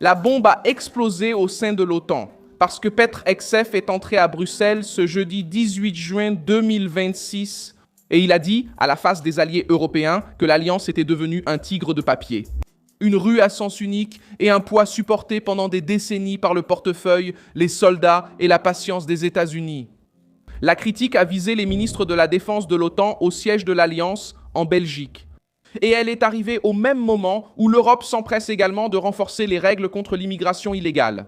La bombe a explosé au sein de l'OTAN parce que Petr Hegseth est entré à Bruxelles ce jeudi 18 juin 2026 et il a dit, à la face des alliés européens, que l'Alliance était devenue un tigre de papier. Une rue à sens unique et un poids supporté pendant des décennies par le portefeuille, les soldats et la patience des États-Unis. La critique a visé les ministres de la Défense de l'OTAN au siège de l'Alliance en Belgique. Et elle est arrivée au même moment où l'Europe s'empresse également de renforcer les règles contre l'immigration illégale.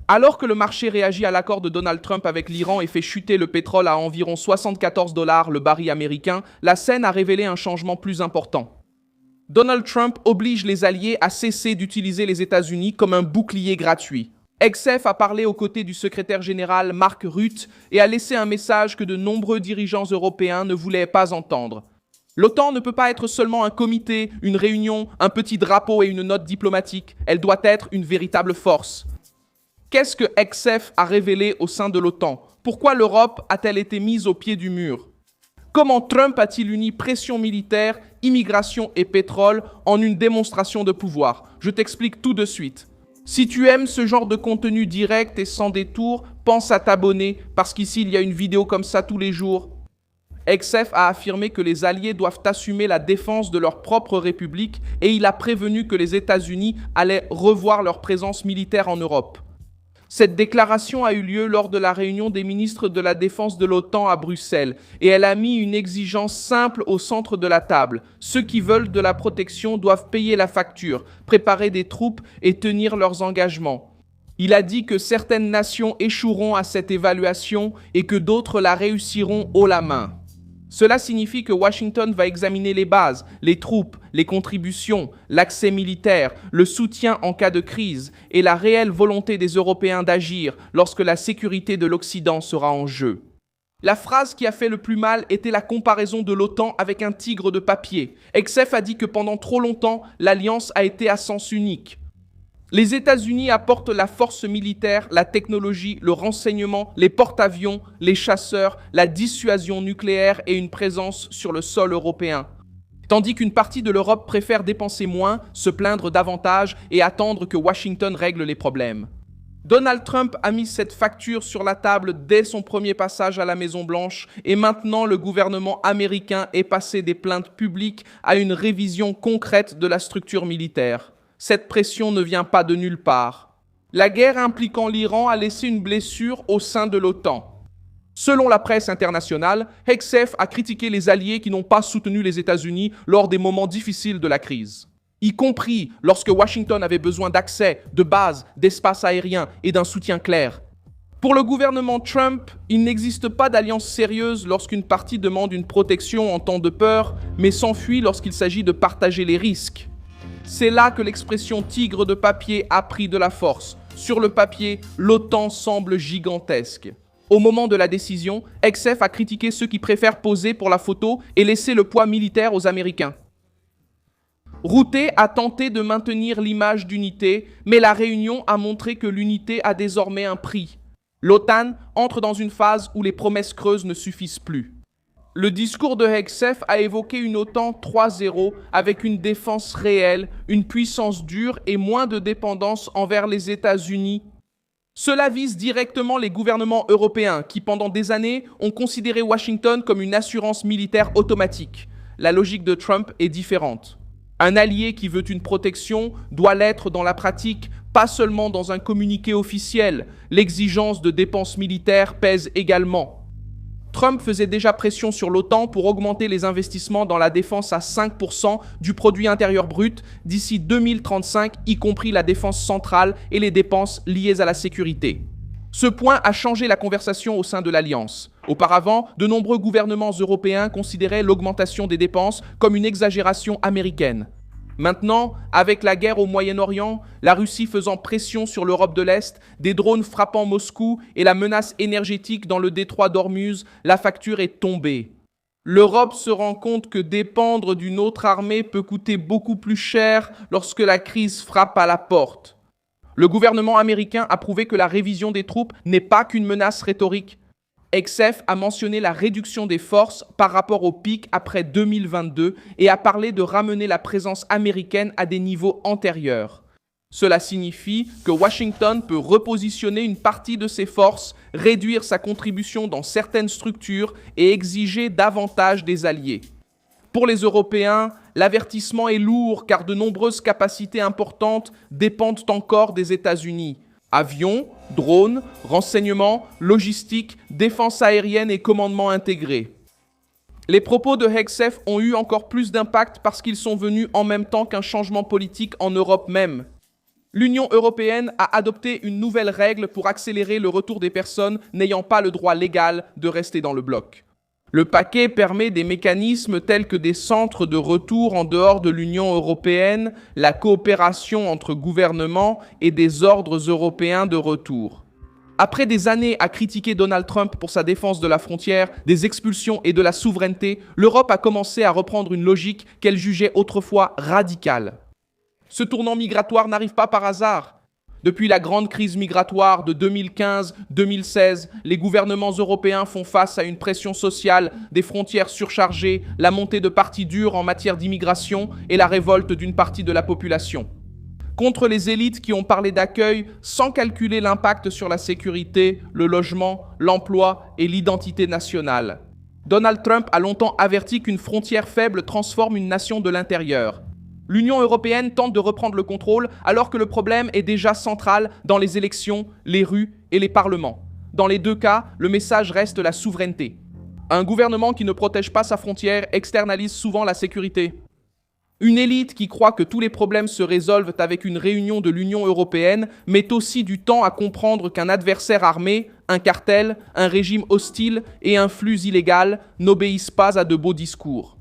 Alors que le marché réagit à l'accord de Donald Trump avec l'Iran et fait chuter le pétrole à environ 74 $ le baril américain, la scène a révélé un changement plus important. Donald Trump oblige les alliés à cesser d'utiliser les États-Unis comme un bouclier gratuit. Hegseth a parlé aux côtés du secrétaire général Mark Rutte et a laissé un message que de nombreux dirigeants européens ne voulaient pas entendre. L'OTAN ne peut pas être seulement un comité, une réunion, un petit drapeau et une note diplomatique. Elle doit être une véritable force. Qu'est-ce que Hegseth a révélé au sein de l'OTAN? Pourquoi l'Europe a-t-elle été mise au pied du mur? Comment Trump a-t-il uni pression militaire, immigration et pétrole en une démonstration de pouvoir? Je t'explique tout de suite. Si tu aimes ce genre de contenu direct et sans détour, pense à t'abonner parce qu'ici il y a une vidéo comme ça tous les jours. Hegseth a affirmé que les alliés doivent assumer la défense de leur propre république et il a prévenu que les États-Unis allaient revoir leur présence militaire en Europe. Cette déclaration a eu lieu lors de la réunion des ministres de la Défense de l'OTAN à Bruxelles et elle a mis une exigence simple au centre de la table. Ceux qui veulent de la protection doivent payer la facture, préparer des troupes et tenir leurs engagements. Il a dit que certaines nations échoueront à cette évaluation et que d'autres la réussiront haut la main. Cela signifie que Washington va examiner les bases, les troupes, les contributions, l'accès militaire, le soutien en cas de crise et la réelle volonté des Européens d'agir lorsque la sécurité de l'Occident sera en jeu. La phrase qui a fait le plus mal était la comparaison de l'OTAN avec un tigre de papier. Hegseth a dit que pendant trop longtemps, l'alliance a été à sens unique. Les États-Unis apportent la force militaire, la technologie, le renseignement, les porte-avions, les chasseurs, la dissuasion nucléaire et une présence sur le sol européen. Tandis qu'une partie de l'Europe préfère dépenser moins, se plaindre davantage et attendre que Washington règle les problèmes. Donald Trump a mis cette facture sur la table dès son premier passage à la Maison-Blanche et maintenant le gouvernement américain est passé des plaintes publiques à une révision concrète de la structure militaire. Cette pression ne vient pas de nulle part. La guerre impliquant l'Iran a laissé une blessure au sein de l'OTAN. Selon la presse internationale, Hegseth a critiqué les alliés qui n'ont pas soutenu les États-Unis lors des moments difficiles de la crise, y compris lorsque Washington avait besoin d'accès, de bases, d'espace aérien et d'un soutien clair. Pour le gouvernement Trump, il n'existe pas d'alliance sérieuse lorsqu'une partie demande une protection en temps de peur, mais s'enfuit lorsqu'il s'agit de partager les risques. C'est là que l'expression tigre de papier a pris de la force. Sur le papier, l'OTAN semble gigantesque. Au moment de la décision, Hegseth a critiqué ceux qui préfèrent poser pour la photo et laisser le poids militaire aux Américains. Rutte a tenté de maintenir l'image d'unité, mais la réunion a montré que l'unité a désormais un prix. L'OTAN entre dans une phase où les promesses creuses ne suffisent plus. Le discours de Hegseth a évoqué une OTAN 3.0 avec une défense réelle, une puissance dure et moins de dépendance envers les États-Unis. Cela vise directement les gouvernements européens qui, pendant des années, ont considéré Washington comme une assurance militaire automatique. La logique de Trump est différente. Un allié qui veut une protection doit l'être dans la pratique, pas seulement dans un communiqué officiel. L'exigence de dépenses militaires pèse également. Trump faisait déjà pression sur l'OTAN pour augmenter les investissements dans la défense à 5% du produit intérieur brut d'ici 2035, y compris la défense centrale et les dépenses liées à la sécurité. Ce point a changé la conversation au sein de l'Alliance. Auparavant, de nombreux gouvernements européens considéraient l'augmentation des dépenses comme une exagération américaine. Maintenant, avec la guerre au Moyen-Orient, la Russie faisant pression sur l'Europe de l'Est, des drones frappant Moscou et la menace énergétique dans le détroit d'Ormuz, la facture est tombée. L'Europe se rend compte que dépendre d'une autre armée peut coûter beaucoup plus cher lorsque la crise frappe à la porte. Le gouvernement américain a prouvé que la révision des troupes n'est pas qu'une menace rhétorique. Hegseth a mentionné la réduction des forces par rapport au pic après 2022 et a parlé de ramener la présence américaine à des niveaux antérieurs. Cela signifie que Washington peut repositionner une partie de ses forces, réduire sa contribution dans certaines structures et exiger davantage des alliés. Pour les Européens, l'avertissement est lourd car de nombreuses capacités importantes dépendent encore des États-Unis. Avions, drones, renseignements, logistique, défense aérienne et commandement intégré. Les propos de Hegseth ont eu encore plus d'impact parce qu'ils sont venus en même temps qu'un changement politique en Europe même. L'Union européenne a adopté une nouvelle règle pour accélérer le retour des personnes n'ayant pas le droit légal de rester dans le bloc. Le paquet permet des mécanismes tels que des centres de retour en dehors de l'Union européenne, la coopération entre gouvernements et des ordres européens de retour. Après des années à critiquer Donald Trump pour sa défense de la frontière, des expulsions et de la souveraineté, l'Europe a commencé à reprendre une logique qu'elle jugeait autrefois radicale. Ce tournant migratoire n'arrive pas par hasard. Depuis la grande crise migratoire de 2015-2016, les gouvernements européens font face à une pression sociale, des frontières surchargées, la montée de partis durs en matière d'immigration et la révolte d'une partie de la population. Contre les élites qui ont parlé d'accueil sans calculer l'impact sur la sécurité, le logement, l'emploi et l'identité nationale. Donald Trump a longtemps averti qu'une frontière faible transforme une nation de l'intérieur. L'Union européenne tente de reprendre le contrôle alors que le problème est déjà central dans les élections, les rues et les parlements. Dans les deux cas, le message reste la souveraineté. Un gouvernement qui ne protège pas sa frontière externalise souvent la sécurité. Une élite qui croit que tous les problèmes se résolvent avec une réunion de l'Union européenne met aussi du temps à comprendre qu'un adversaire armé, un cartel, un régime hostile et un flux illégal n'obéissent pas à de beaux discours.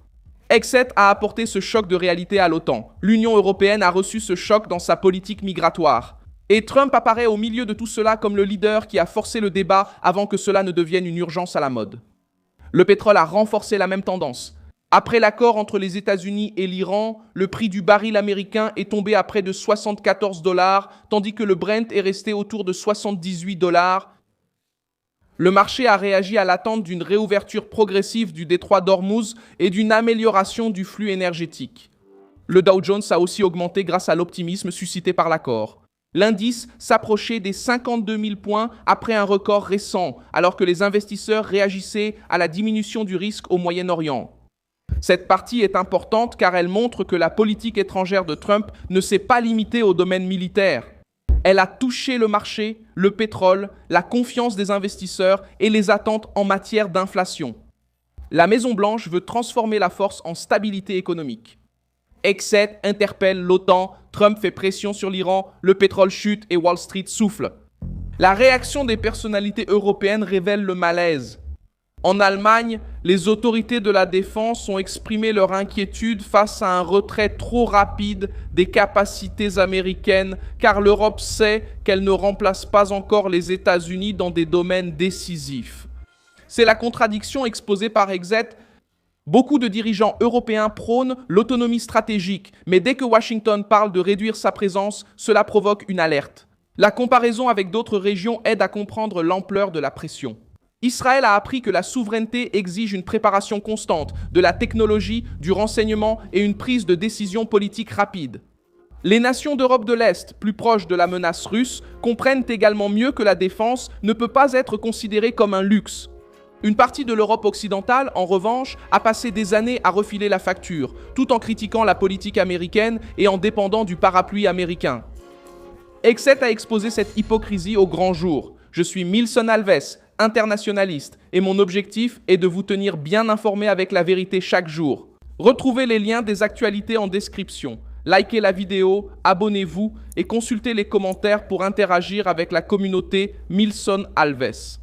Hegseth a apporté ce choc de réalité à l'OTAN. L'Union européenne a reçu ce choc dans sa politique migratoire. Et Trump apparaît au milieu de tout cela comme le leader qui a forcé le débat avant que cela ne devienne une urgence à la mode. Le pétrole a renforcé la même tendance. Après l'accord entre les États-Unis et l'Iran, le prix du baril américain est tombé à près de 74 $, tandis que le Brent est resté autour de 78 $. Le marché a réagi à l'attente d'une réouverture progressive du détroit d'Ormuz et d'une amélioration du flux énergétique. Le Dow Jones a aussi augmenté grâce à l'optimisme suscité par l'accord. L'indice s'approchait des 52 000 points après un record récent, alors que les investisseurs réagissaient à la diminution du risque au Moyen-Orient. Cette partie est importante car elle montre que la politique étrangère de Trump ne s'est pas limitée au domaine militaire. Elle a touché le marché, le pétrole, la confiance des investisseurs et les attentes en matière d'inflation. La Maison-Blanche veut transformer la force en stabilité économique. Hegseth interpelle l'OTAN, Trump fait pression sur l'Iran, le pétrole chute et Wall Street souffle. La réaction des personnalités européennes révèle le malaise. En Allemagne, les autorités de la défense ont exprimé leur inquiétude face à un retrait trop rapide des capacités américaines, car l'Europe sait qu'elle ne remplace pas encore les États-Unis dans des domaines décisifs. C'est la contradiction exposée par Hegseth. Beaucoup de dirigeants européens prônent l'autonomie stratégique, mais dès que Washington parle de réduire sa présence, cela provoque une alerte. La comparaison avec d'autres régions aide à comprendre l'ampleur de la pression. Israël a appris que la souveraineté exige une préparation constante, de la technologie, du renseignement et une prise de décision politique rapide. Les nations d'Europe de l'Est, plus proches de la menace russe, comprennent également mieux que la défense ne peut pas être considérée comme un luxe. Une partie de l'Europe occidentale, en revanche, a passé des années à refiler la facture, tout en critiquant la politique américaine et en dépendant du parapluie américain. Hegseth a exposé cette hypocrisie au grand jour. Je suis Milson Alves, internationaliste, et mon objectif est de vous tenir bien informé avec la vérité chaque jour. Retrouvez les liens des actualités en description. Likez la vidéo, abonnez-vous et consultez les commentaires pour interagir avec la communauté Milson Alves.